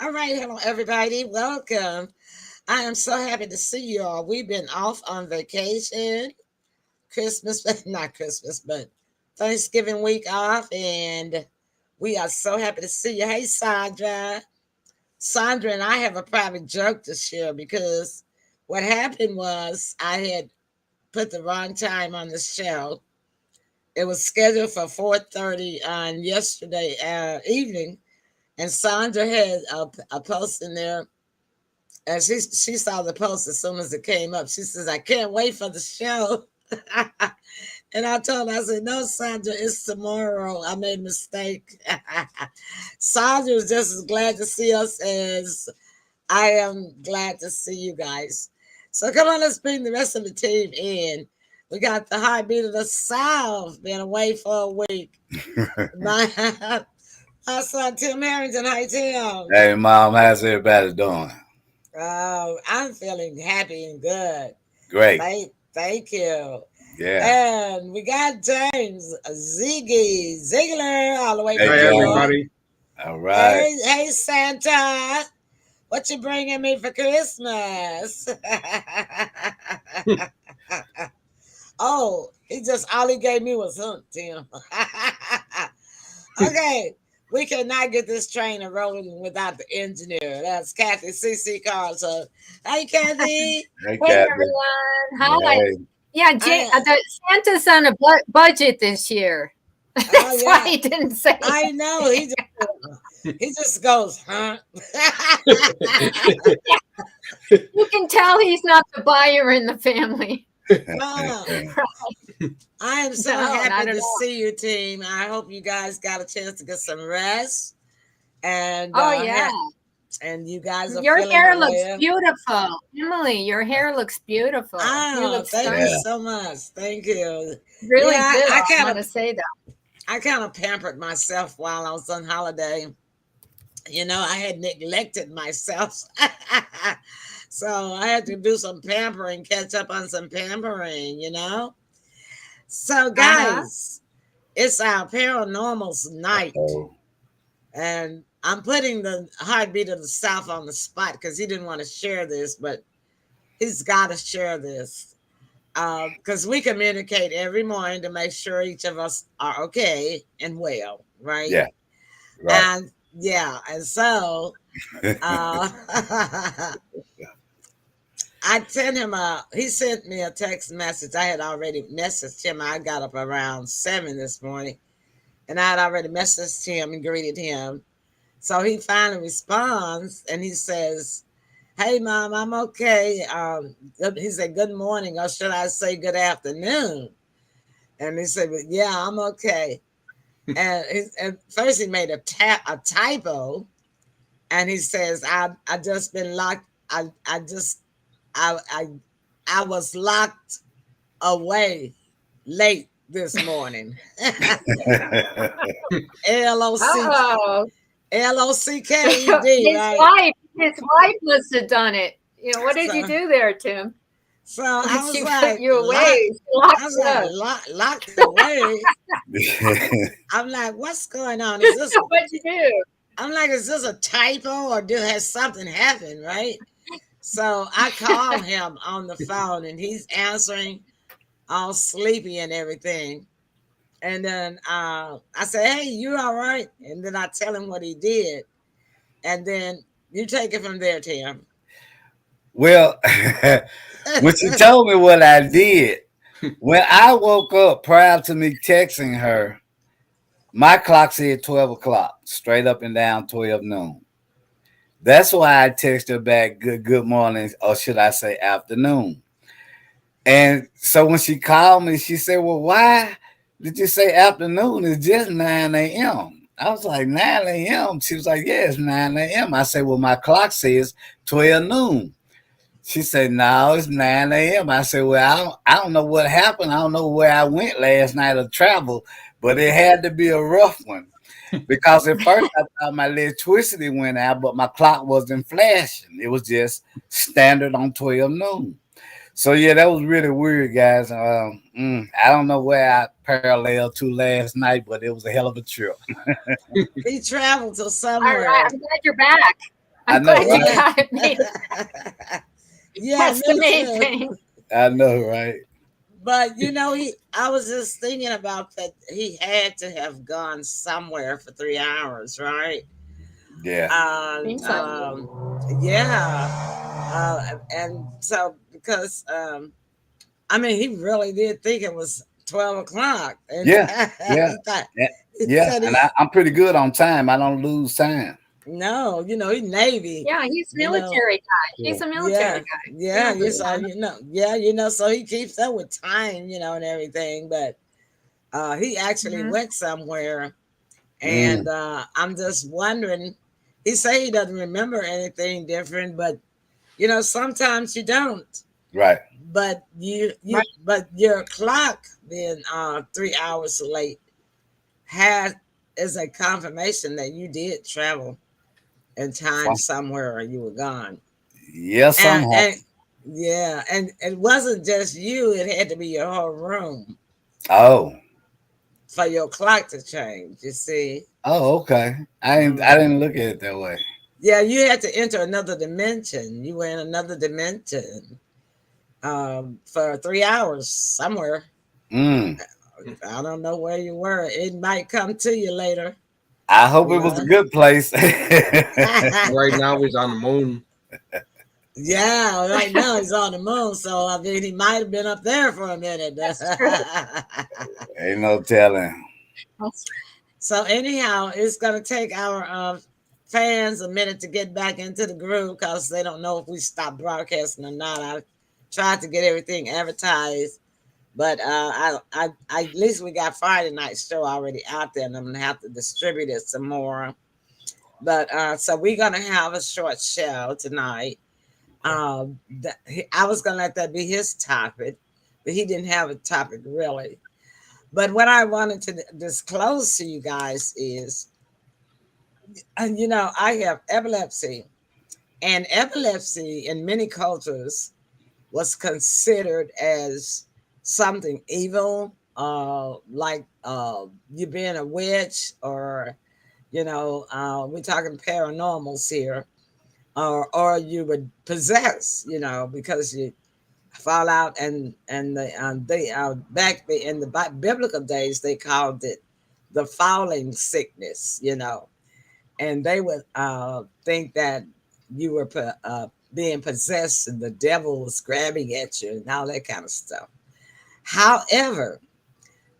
All right, hello everybody. Welcome. I am so happy to see you all. We've been off on vacation, Christmas, not Christmas, but Thanksgiving week off, and we are so happy to see you. Hey, Sandra. Sandra and I have a private joke to share because what happened was I had put the wrong time on the show. It was scheduled for 4:30 on yesterday evening, and Sandra had a post in there. And she saw the post as soon as it came up. She says, "I can't wait for the show." And I told her, I said, "No, Sandra, it's tomorrow. I made a mistake." Sandra is just as glad to see us as I am glad to see you guys. So come on, let's bring the rest of the team in. We got the heartbeat of the South, been away for a week. My, my son Tim Harrington, hi Tim. Hey, Mom, how's everybody doing? Oh, I'm feeling happy and good. Great. Thank you. Yeah. And we got James Ziggy Ziegler all the way Hey, from Hi, New James. York. everybody. All right. Hey, Santa, what you bringing me for Christmas? Oh, all he gave me was Tim. Okay, we cannot get this train rolling without the engineer. That's Kathy CC Carlson. Hey, Kathy. Hey, Hey Cathy. everyone. Hi. Hey. Yeah, I, Santa's on a budget this year. oh That's why yeah, he didn't say I it. know. He just goes, huh? You can tell he's not the buyer in the family. Oh, Right. I am so No, happy not at to all. see you, team. I hope you guys got a chance to get some rest, and Oh yeah. and you guys are Your feeling hair looks well. beautiful. Emily, your hair looks beautiful. You Oh, look thank you Yeah. stunning. so much. Thank you. Really Yeah, do. I I kind want of to say that. I kind of pampered myself while I was on holiday. I had neglected myself. So I had to do some pampering, catch up on some pampering. So, Uh-huh. guys, it's our paranormals night. Oh, And I'm putting the heartbeat of the South on the spot because he didn't want to share this, but he's got to share this. Because we communicate every morning to make sure each of us are okay and well, right? yeah. Right. And yeah, and so uh, I sent him he sent me a text message. I had already messaged him. I got up around 7 this morning, and I had already messaged him and greeted him. So he finally responds and he says, "Hey, Mom, I'm okay." He said, "Good morning," or should I say, "Good afternoon?" And he said, "But yeah, I'm okay." And first he made a typo, and he says, "I just been locked. I I was locked away late this morning." L O C Uh-oh. LOCKED, His right? wife must have done it. What did you So do there, Tim? so When I was she put like you away, she I locked was you like up. locked away. I'm like, what's going on? Is this? What'd you do? I'm like, is this a typo or has something happened, right? So I call him on the phone and he's answering, all sleepy and everything. And then I say, "Hey, you all right?" And then I tell him what he did, and then you take it from there, Tim. Well, when she told me what I did, when I woke up prior to me texting her, my clock said 12 o'clock, straight up and down 12 noon. That's why I texted her back, good morning, or should I say afternoon. And so when she called me, she said, "Well, why did you say afternoon? It's just 9 a.m." I was like, 9 a.m. She was like, "Yeah, it's 9 a.m." I said, "Well, my clock says 12 noon." She said, "No, it's 9 a.m." I said, "Well, I don't know what happened. I don't know where I went last night or travel, but it had to be a rough one." Because at first I thought my electricity went out, but my clock wasn't flashing. It was just standard on 12 noon. So yeah, that was really weird, guys. I don't know where I paralleled to last night, but it was a hell of a trip. He traveled to All right, somewhere. I'm glad you're back. I I'm know, glad you right? got it made. Yeah, That's the me main too. thing. I know, right? But I was just thinking about that. He had to have gone somewhere for 3 hours, right? Yeah. I think so. Yeah, and so because I mean, he really did think it was 12 o'clock, and Yeah. Yeah. Yeah. he Yeah. said And he I'm pretty good on time. I don't lose time. no, he's Navy, Yeah, he's you know. military guy. Yeah. He's a military Yeah, guy. He yeah, don't you lose saw, time. yeah, so he keeps up with time, and everything. But he actually Mhm. went somewhere, and Mm, I'm just wondering. He say he doesn't remember anything different, but sometimes you don't. right. But Right. but your clock being 3 hours late has is a confirmation that you did travel in time Some, somewhere, or you were gone. yeah, somehow. And yeah, and it wasn't just you, it had to be your whole room Oh. for your clock to change, you see. Oh, okay. I Mhm. didn't look at it that way. Yeah, you had to enter another dimension. You were in another dimension for 3 hours somewhere. Mm. I don't know where you were. It might come to you later, I hope you it was a know. good place. Right now he's on the moon. Yeah, right now he's on the moon, so I mean he might have been up there for a minute. That's true. Ain't no telling. That's So anyhow, it's gonna take our fans a minute to get back into the groove because they don't know if we stop broadcasting or not. I tried to get everything advertised, but at least we got Friday night show already out there, and I'm gonna have to distribute it some more. But so we're gonna have a short show tonight. I was gonna let that be his topic, but he didn't have a topic really. But what I wanted to disclose to you guys is, and I have epilepsy, and epilepsy in many cultures was considered as something evil, like you being a witch, or we're talking paranormals here, or you would possess, because you fall out, and they back in the biblical days they called it the falling sickness, and they would think that you were being possessed and the devil was grabbing at you and all that kind of stuff. However,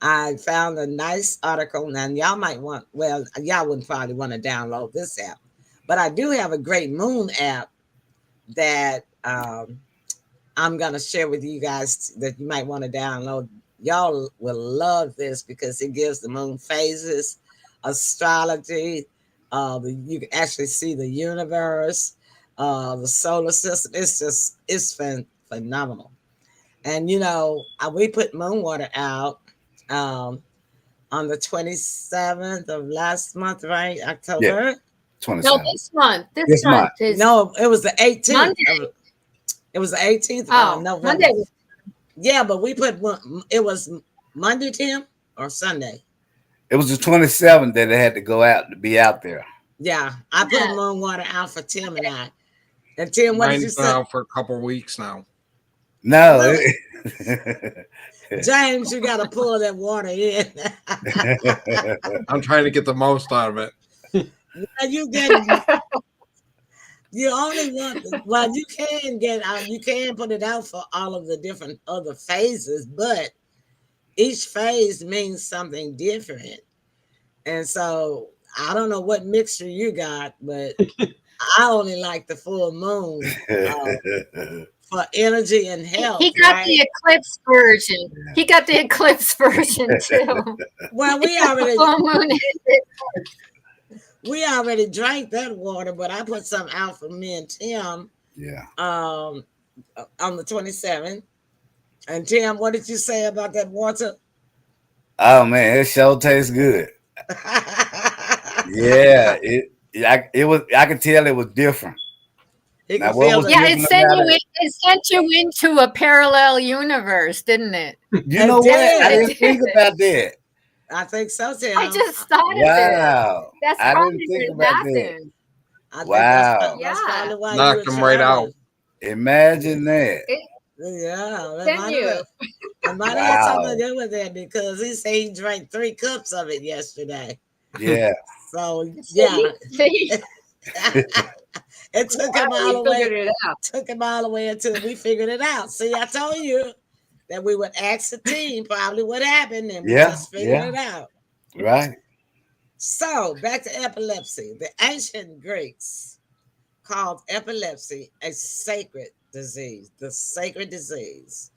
I found a nice article. Now, y'all might want, well, y'all wouldn't probably want to download this app, but I do have a great moon app that I'm going to share with you guys that you might want to download. Y'all will love this because it gives the moon phases, astrology. You can actually see the universe, the solar system. It's phenomenal. And, we put moon water out um, on the 27th of last month, right? Yeah, October? no 27. this month. This This month. month is No, it was the 18th. Monday. It was the 18th of Oh, November. Monday. Yeah, but we put it was Monday, Tim, or Sunday. It was the 27th that it had to go out to be out there. Yeah, I put a Yeah. moon water out for Tim and I. And Tim, what did you Mine's been say? out for a couple weeks now. No. Really? James, you got to pull that water in. I'm trying to get the most out of it. you get, you only want, well, you can get out, you can put it out for all of the different other phases, but each phase means something different. And so I don't know what mixture you got, but I only like the full moon for energy and health, He got right? the eclipse version. He got the eclipse version too. Well, Full moon. we already drank that water, but I put some out for me and Tim Yeah. on the 27th. And Tim, what did you say about that water? Oh man, it sure tastes good. Yeah, it was. I could tell it was different. He Now, can what feel was the Yeah, it different sent about you. it? It sent you into a parallel universe, didn't it? You It know what? I did. didn't think about that. I think so, Tim. I just thought of it. Wow, That's I didn't probably think what about that. happened. I think Wow. that's Yeah. probably why you were Knocked him right out. traveling. Imagine that. It Yeah, send you. it might have had something to Wow. do with that because he said he drank 3 cups of it yesterday. Yeah. So See, yeah, see, it took him all we the figured way. it out. Took him all the way until we figured it out. See, I told you that we would ask the team probably what happened, and we Yeah. just figured Yeah. it out. Right. So back to epilepsy. The ancient Greeks called epilepsy a sacred disease. The sacred disease.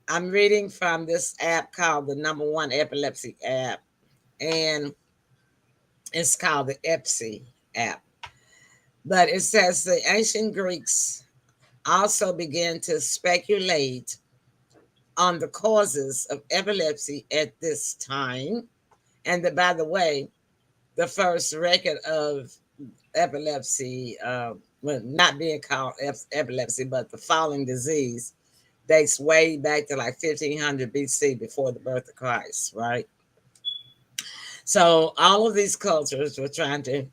I'm reading from this app called the number one epilepsy app, and it's called the EPSI app. But it says the ancient Greeks also began to speculate on the causes of epilepsy at this time. And that, by the way, the first record of epilepsy, well, not being called epilepsy, but the falling disease, dates way back to like 1500 BC, before the birth of Christ, right? So all of these cultures were trying to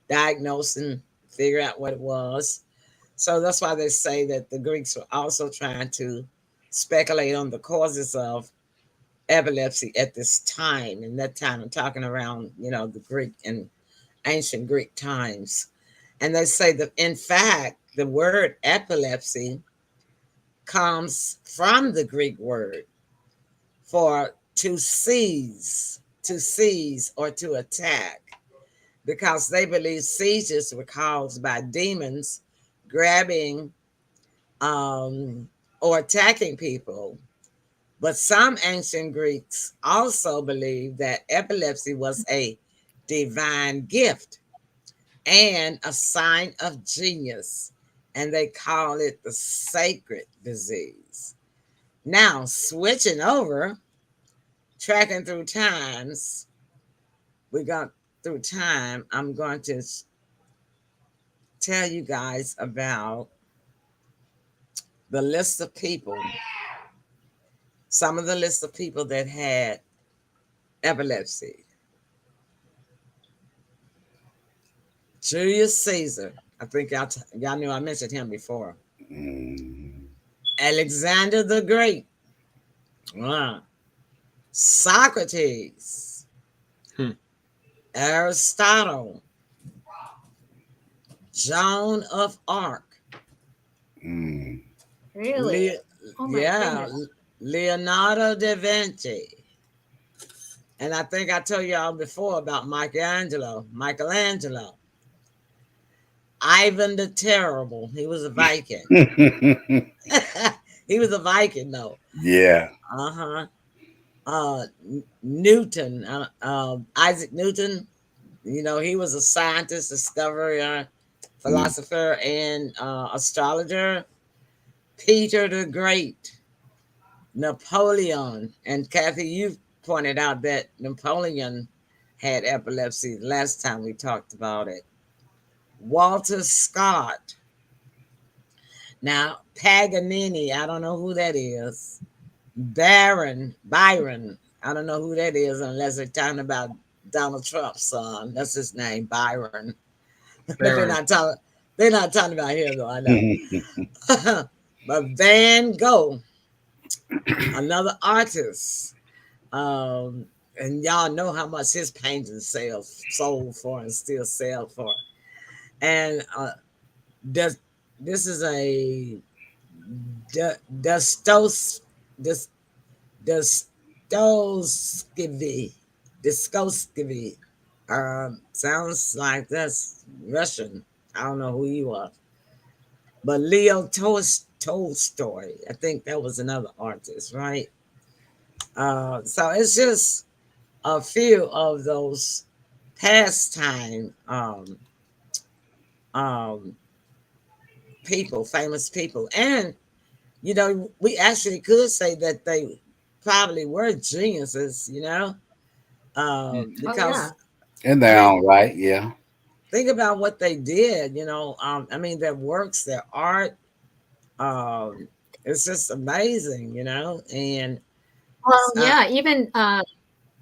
diagnose and figure out what it was. So that's why they say that the Greeks were also trying to speculate on the causes of epilepsy at this time. And that time, I'm talking around, the Greek and ancient Greek times. And they say that, in fact, the word epilepsy comes from the Greek word for to seize or to attack, because they believe seizures were caused by demons grabbing or attacking people. But some ancient Greeks also believed that epilepsy was a divine gift and a sign of genius, and they call it the sacred disease. Now, switching over, tracking through times, we got through time. I'm going to tell you guys about the list of people, some of the list of people that had epilepsy. Julius Caesar. I think y'all knew I mentioned him before. Mm. Alexander the Great. Wow. Socrates. Hmm. Aristotle. Joan of Arc. Mm. Really? Oh my Yeah, goodness. Leonardo da Vinci. And I think I told y'all before about Michelangelo. Ivan the Terrible. He was a Viking. He was a Viking, though. Yeah. Uh-huh. Newton, Isaac Newton. He was a scientist, discoverer, Mm. philosopher, and astrologer. Peter the Great. Napoleon. And Kathy, you pointed out that Napoleon had epilepsy the last time we talked about it. Walter Scott. Now, Paganini, I don't know who that is. Byron, I don't know who that is unless they're talking about Donald Trump's son. That's his name, Byron. But they're not talking about him, though, I know. But Van Gogh, another artist. And y'all know how much his paintings sold for and still sell for. And this is a Dostoevsky. Dostoevsky. Sounds like that's Russian. I don't know who you are. But Leo Tolstoy, I think that was another artist, right? So it's just a few of those pastime um, people, famous people. And, we actually could say that they probably were geniuses, Oh because, yeah. In I their mean, own right. Yeah. think about what they did, their works, their art, it's just amazing, and Well, uh, yeah. Even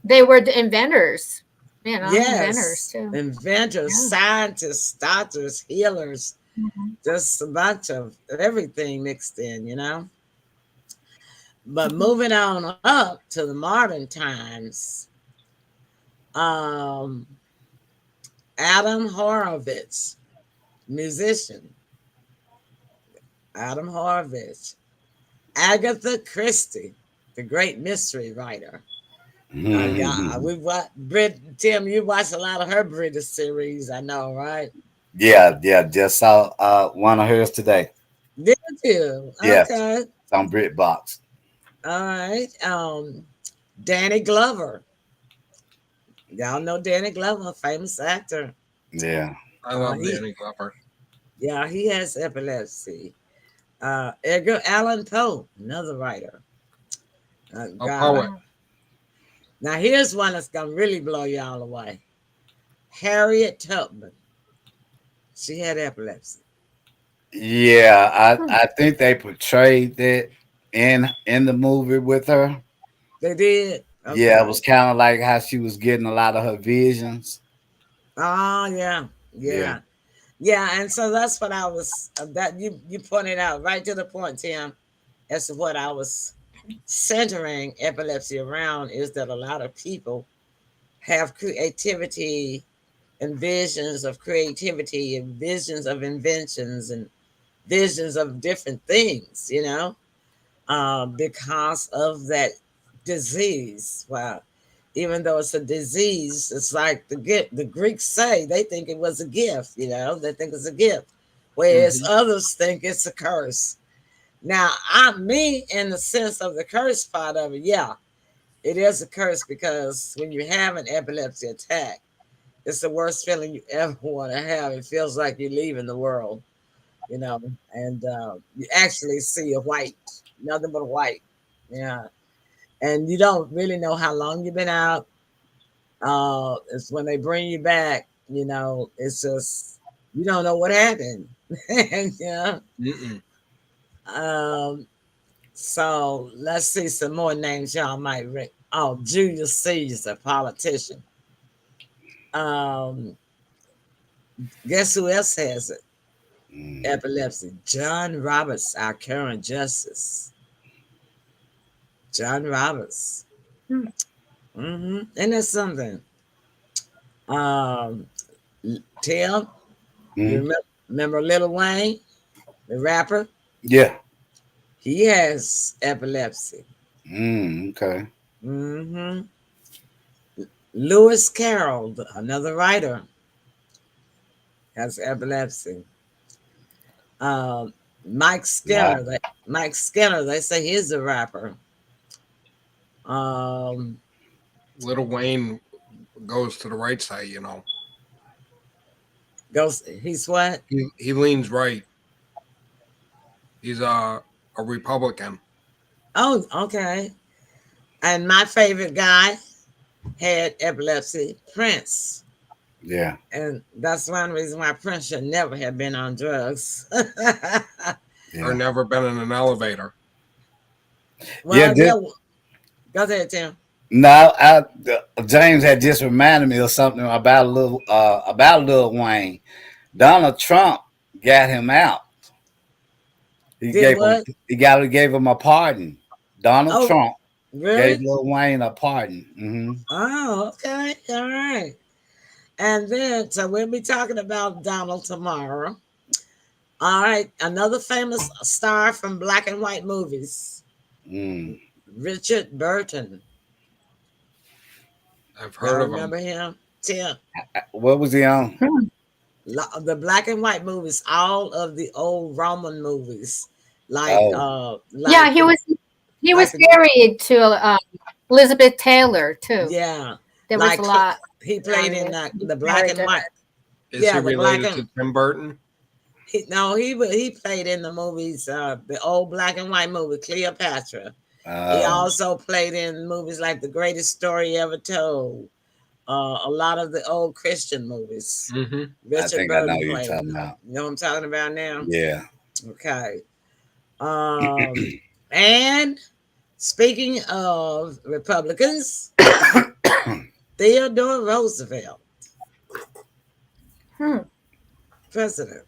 they were the inventors. Yeah, and a lot of inventors Yes, too. inventors, Yeah. scientists, doctors, healers, Mhm. just a bunch of everything mixed in, But Mhm. moving on up to the modern times, um, Adam Horovitz, musician, Adam Horovitz, Agatha Christie, the great mystery writer. Yeah, Mhm. we watch Tim. You watch a lot of her British series, I know, right? Yeah, yeah. Just saw one of hers today. Did you? Yeah, Okay, it's on BritBox. all right. Danny Glover. Y'all know Danny Glover, famous actor. Yeah. I Uh, love he, Danny Glover. yeah, he has epilepsy. Edgar Allan Poe, another writer. A God. poet. Mhm. Now here's one that's gonna really blow y'all away. Harriet Tubman. She had epilepsy. Yeah, Hmm. I think they portrayed that in the movie with her. They did. Yeah, it Okay. was kind of like how she was getting a lot of her visions. Oh yeah, Yeah. yeah, yeah. And so that's what I was. That you pointed out right to the point, Tim. As to what I was centering epilepsy around is that a lot of people have creativity and visions of creativity and visions of inventions and visions of different things, because of that disease. Well, even though it's a disease, it's like the Greeks say they think it was a gift, they think it's a gift, whereas Hmm. others think it's a curse. Now, me in the sense of the curse part of it, yeah, it is a curse because when you have an epilepsy attack, it's the worst feeling you ever want to have. It feels like you're leaving the world, and you actually see a white, nothing but white. Yeah. And you don't really know how long you've been out. It's when they bring you back, it's just, you don't know what happened. and, Mm-mm. um, so let's see some more names y'all might read. Oh, Julius Caesar, politician. Um, guess who else has it? Mm. Epilepsy. John Roberts, our current justice. John Roberts. Hmm. And that's something. Um, Tim, you Mm. remember Lil Wayne, the rapper? Yeah. He has epilepsy. Okay. hmm Lewis Carroll, another writer, has epilepsy. Um, Mike Nah. Skinner, Mike Skinner, they say he's a rapper. Um, Little Wayne goes to the right side, you know. he's what? He leans right. He's a Republican. Oh, okay. And my favorite guy had epilepsy, Prince. Yeah. And that's one reason why Prince should never have been on drugs. Or Yeah. never been in an elevator. Yeah. Well, yeah, go ahead, Tim. Now, James had just reminded me of something about Lil Wayne. Donald Trump got him out. He Did gave him what? gave him a pardon. Donald Oh, Trump gave really? Lil Wayne a pardon. Oh, okay. All right. And then, so we'll be talking about Donald tomorrow. All right. Another famous star from black and white movies, Mm. Richard Burton. I've heard Y'all of him. remember him? Tim. What was he on? Hmm. The black and white movies, all of the old Roman movies, like Oh, Yeah, like he the was like the married to Elizabeth Taylor too. yeah, There was a like lot he on played in this. He's the black married and to white. her. Is he Yeah, the black related and to Tim Burton? no, he played in the movies, the old black and white movie Cleopatra. He oh, also played in movies like The Greatest Story Ever Told. A lot of the old Christian movies. Mm-hmm. I Richard think I know Burton who you're played in talking them. about. You know what I'm talking about now? Yeah. Okay. And speaking of Republicans, Theodore Roosevelt, Hmm. president.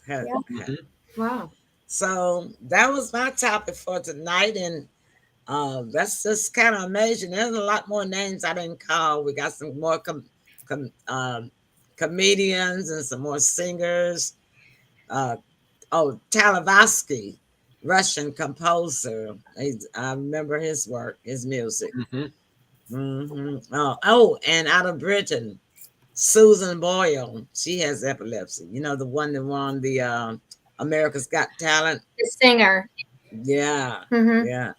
Had, Yeah. had. Mhm. Wow. So that was my topic for tonight, and that's just kind of amazing. There's a lot more names I didn't call. We got some more com- um, comedians and some more singers. Uh, Talavsky, Russian composer. I remember his work, his music. Mhm. And out of Britain, Susan Boyle. She has epilepsy. You know, the one that won the America's Got Talent. The singer. Yeah, Hmm. yeah.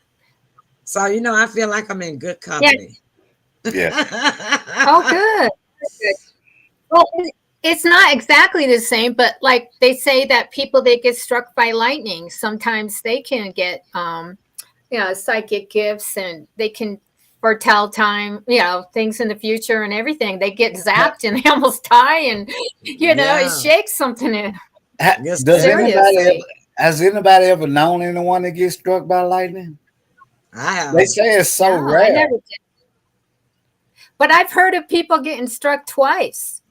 So I feel like I'm in good Yeah. company. Yeah. Oh, good. Good. Well, it's not exactly the same, but like they say that people that get struck by lightning, sometimes they can get, psychic gifts, and they can foretell time, things in the future and everything. They get zapped and they almost die, and it Yeah. shakes something in. Yes, Does anybody ever, Seriously. has anybody ever known anyone that gets struck by lightning? I They have. say it's so No, I rare. never did. But I've heard of people getting struck twice.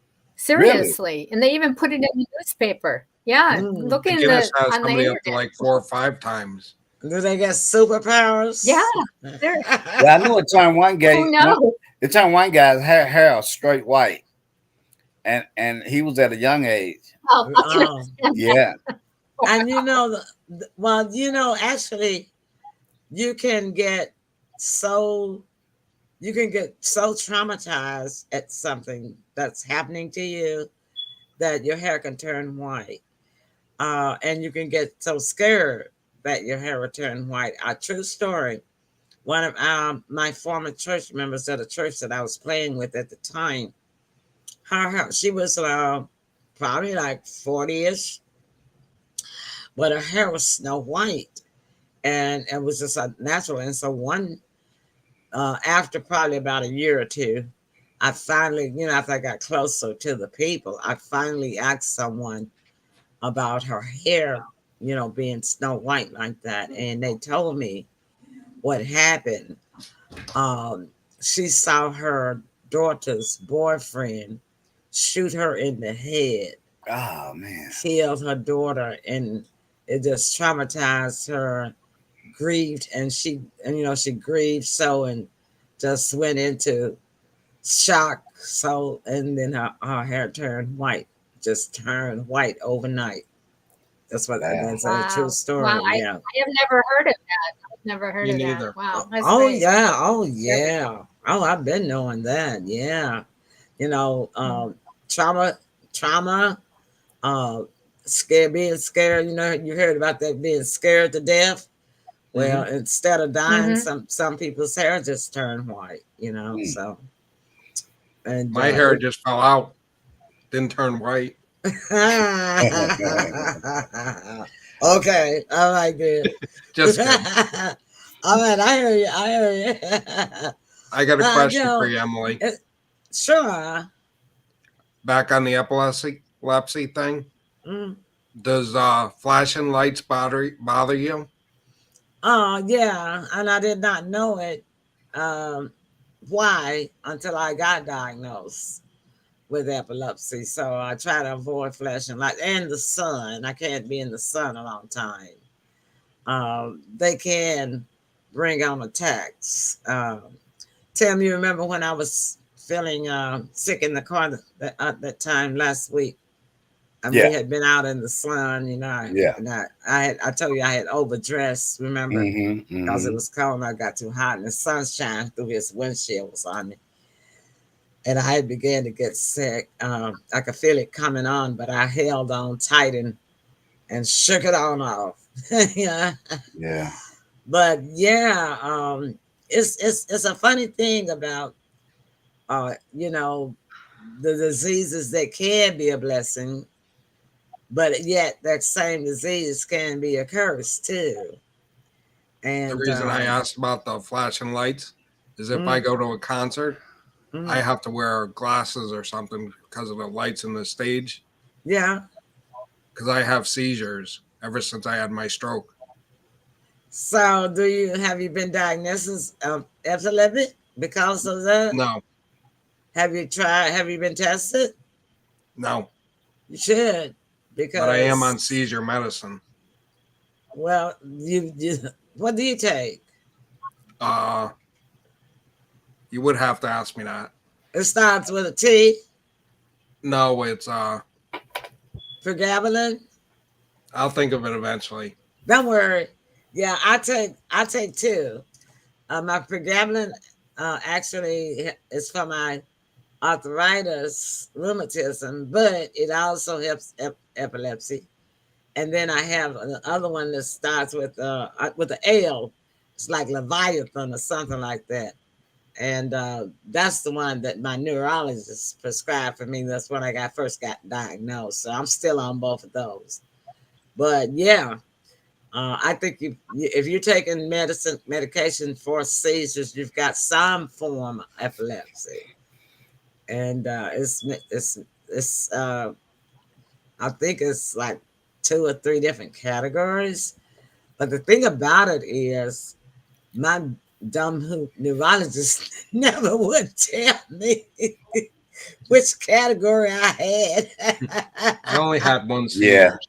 Really? Seriously. And they even put it in the newspaper. Yeah. Mm. Look in Guinness has on the somebody up to internet. like 4 or 5 times. Do they get superpowers? Yeah. There. Yeah, I know it turned one guy. Who knows? It turned one guy's hair straight white, and he was at a young age. Oh, I can Oh. understand. Yeah. And actually, you can get so traumatized at something that's happening to you that your hair can turn white. And you can get so scared that your hair will turn white. A true story. One of my former church members at a church that I was playing with at the time, she was probably like 40ish, but her hair was snow white, and it was just a natural. And so after probably about a year or two, I finally, after I got closer to the people, I finally asked someone about her hair, being snow white like that, and they told me what happened. Um, she saw her daughter's boyfriend shoot her in the head, Oh man. killed her daughter, and it just traumatized her. Grieved, and she grieved so, and just went into shock. So, and then her hair turned white, just turned white overnight. Wow. That's a true Wow. story. Wow. I Yeah. have never heard of that. I've never heard Me of that. neither. Wow. That's Oh nice. yeah. Oh yeah. Oh, I've been knowing that. Yeah. You know, trauma, trauma, uh, being scared. You heard about that, being scared to death. Well, Mhm. instead of dying, Mm-hmm. some people's hair just turn white. Mm. So, and My hair just fell out, didn't turn white. okay, all right, good. Just kidding. All right, I hear you. I hear you. I got a Uh, you question for know, you, Emily. sure. Back on the epilepsy thing. Mm. Does flashing lights bother you? Oh, yeah, and I did not know it. Um, why until I got diagnosed with epilepsy. So I try to avoid flashing lights and the sun. I can't be in the sun a long time. They can bring on attacks. Tim, you remember when I was feeling sick in the car that time last week, and we Yeah. had been out in the sun, Yeah. and I told you I had overdressed, remember, Mm-hmm. because it Mm-hmm. was cold and I got too hot, and the sunshine through his windshield was on me, and I had began to get sick. I could feel it coming on, but I held on tight and shook it on off. Yeah, Yeah. but yeah, it's a funny thing about the diseases that can be a blessing, but yet that same disease can be a curse too. The And reason I asked about the flashing lights is if I mm, go to a concert, I mm, have to wear glasses or something because of the lights in the stage. yeah. Because I have seizures ever since I had my stroke. So, have you been diagnosed of epilepsy because of that? No, Have you tried? Have you been tested? No, You should, because but I am on seizure medicine. Well, you what do you take? You would have to ask me that. It starts with a T. No, it's Pregabalin. I'll think of it eventually. Don't worry. Yeah, I take two. My pregabalin actually is for my arthritis, rheumatism, but it also helps epilepsy. And then I have the other one that starts with the L. It's like Leviathan or something like that. And that's the one that my neurologist prescribed for me. That's when I first got diagnosed. So I'm still on both of those. But yeah, I think if you're taking medication for seizures, you've got some form of epilepsy, and it's I think it's like 2 or 3 different categories. But the thing about it is, my dumb neurologist never would tell me which category I had. I only had one seizure.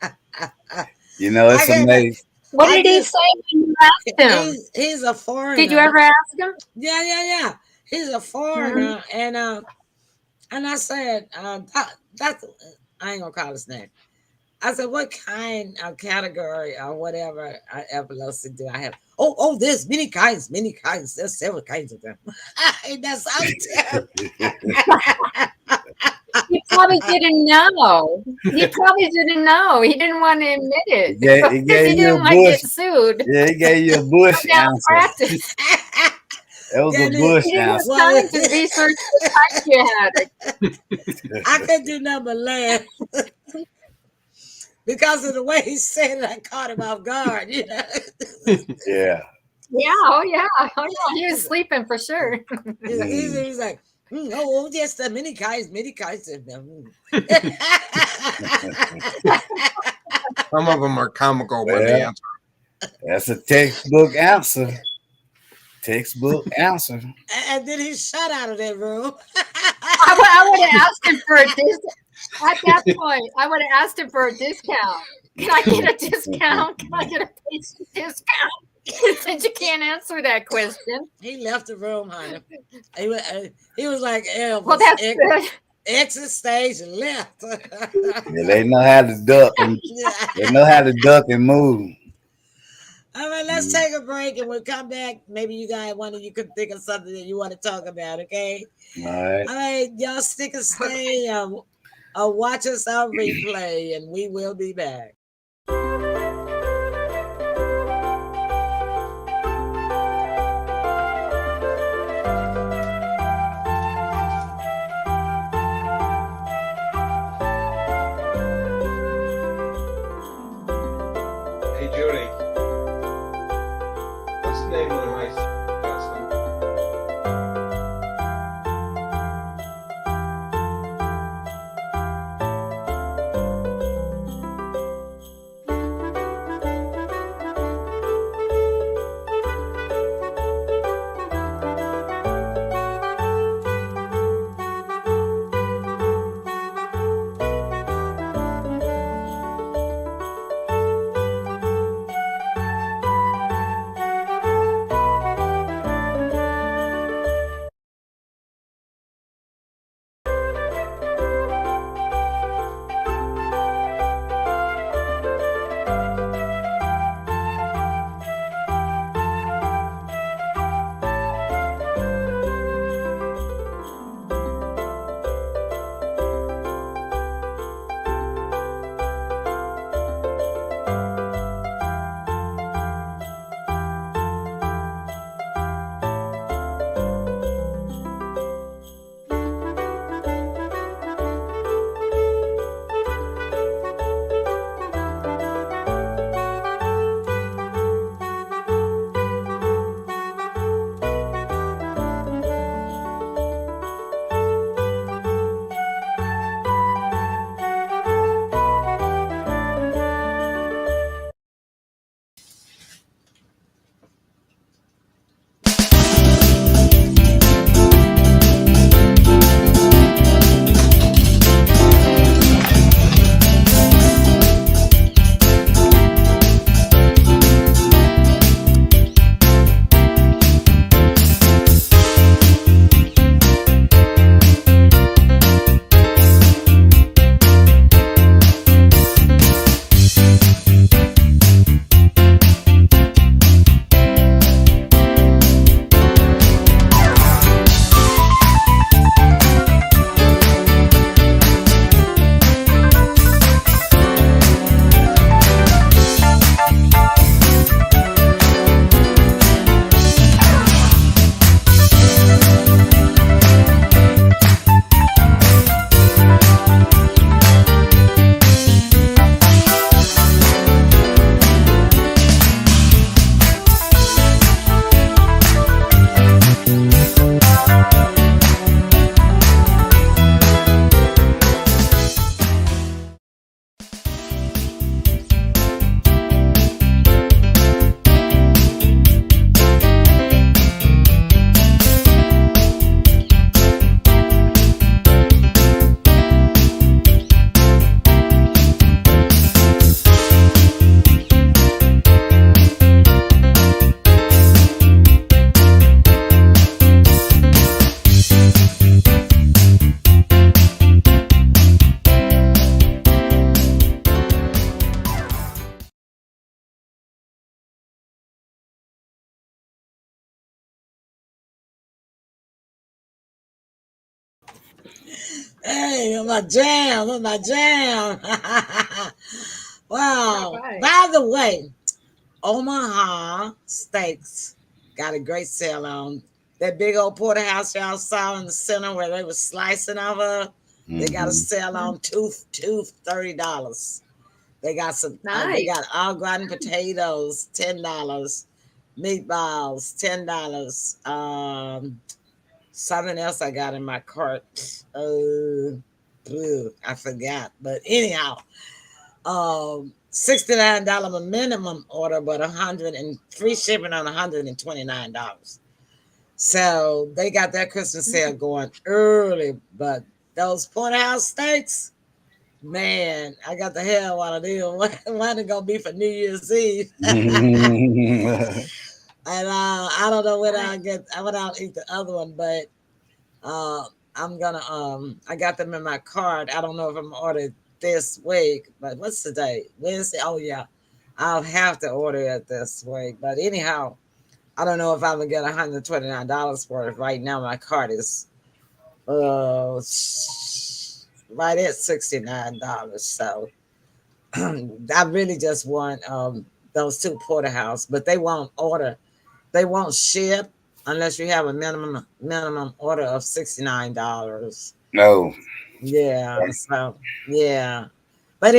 Yeah. You know, it's amazing. What did he say when you asked him? He's a foreigner. Did you ever ask him? Yeah. He's a foreigner, and I said, that's I ain't gonna call his name. I said, what kind of category or whatever epilepsy do I have? Oh, there's many kinds. There's several kinds of them. That's terrible. He probably didn't know. He didn't want to admit it. Yeah, he gave he you didn't a want to bush. get sued. Yeah, he gave you a bush answer. Malpractice. That was a bush He didn't have answer. time to research the type you had. I couldn't do nothing but laugh. Because of the way he said it, I caught him off guard, you know. Yeah. Yeah, oh yeah. He was sleeping for sure. He's like, yes, there are many kinds of them. Some of them are comical when they answer. That's a textbook answer. And then he shut out of that room. I would have asked him for a discount. At that point, I would have asked him for a discount. Can I get a discount? Can I get a patient discount? He said you can't answer that question. He left the room, honey. He was like, Elvis, well, that's good. Exit stage and left. Yeah, they know how to duck and move. All right, let's take a break and we'll come back. Maybe one of you could think of something that you want to talk about, okay? All right, y'all stick and stay. Watch us on replay, and we will be back. Hey Judy, what's the name of the nice medicine? Hey, that's my jam. That's my jam. All Wow. right. By the way, Omaha Steaks got a great sale on that big old porterhouse y'all saw in the center where they were slicing over. They got a sale on tooth $30. They got some. They Nice. got au gratin potatoes $10, meatballs $10. Something else I got in my cart. I forgot. But anyhow, $69 minimum order, but 100 and free shipping on $129. So they got that Christmas sale going early. But those porterhouse steaks, man, I got the hell out of them. When it gonna be for New Year's Eve? And I don't know when I'll eat the other one, but I'm gonna I got them in my cart. I don't know if I'm gonna order this week, but what's the date? Wednesday. Oh yeah, I'll have to order it this week. But anyhow, I don't know if I'm gonna get $129 for it. Right now my cart is right at $69. So I really just want those two porterhouse, but they won't ship unless you have a minimum order of $69. No. Yeah. So yeah. But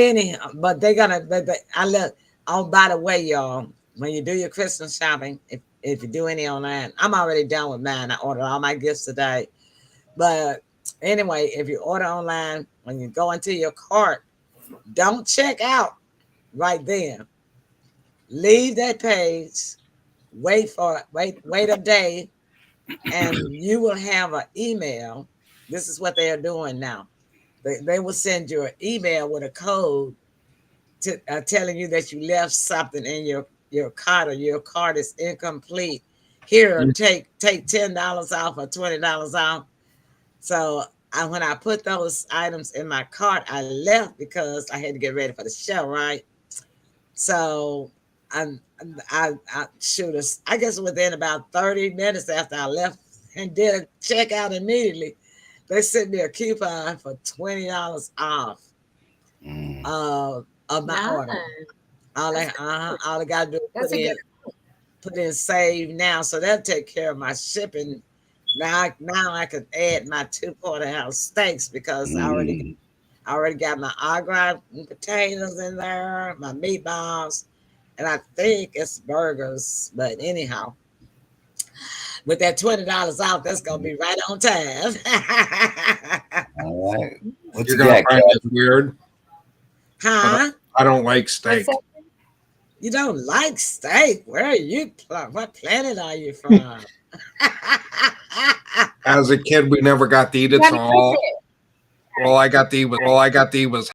but they're gonna. But I look. Oh, by the way, y'all, when you do your Christmas shopping, if you do any online, I'm already done with mine. I ordered all my gifts today. But anyway, if you order online, when you go into your cart, don't check out right then. Leave that page. Wait a day, and you will have an email. This is what they are doing now. They will send you an email with a code to telling you that you left something in your cart, or your cart is incomplete. Here, take $10 off or $20 off. So when I put those items in my cart, I left because I had to get ready for the show, right? So I shoot us. I guess within about 30 minutes after I left and did a checkout immediately, they sent me a coupon for $20 off of my order. All I gotta do is put in save now, so that'll take care of my shipping. Now I could add my two porterhouse steaks because I already got my au gratin potatoes in there, my meatballs, and I think it's burgers. But anyhow, with that $20 off, that's gonna be right on time. All right. What You're you gonna got, find it weird. Huh? I don't like steak. You don't like steak? Where are you? What planet are you from? As a kid, we never got to eat it, so all I got to eat was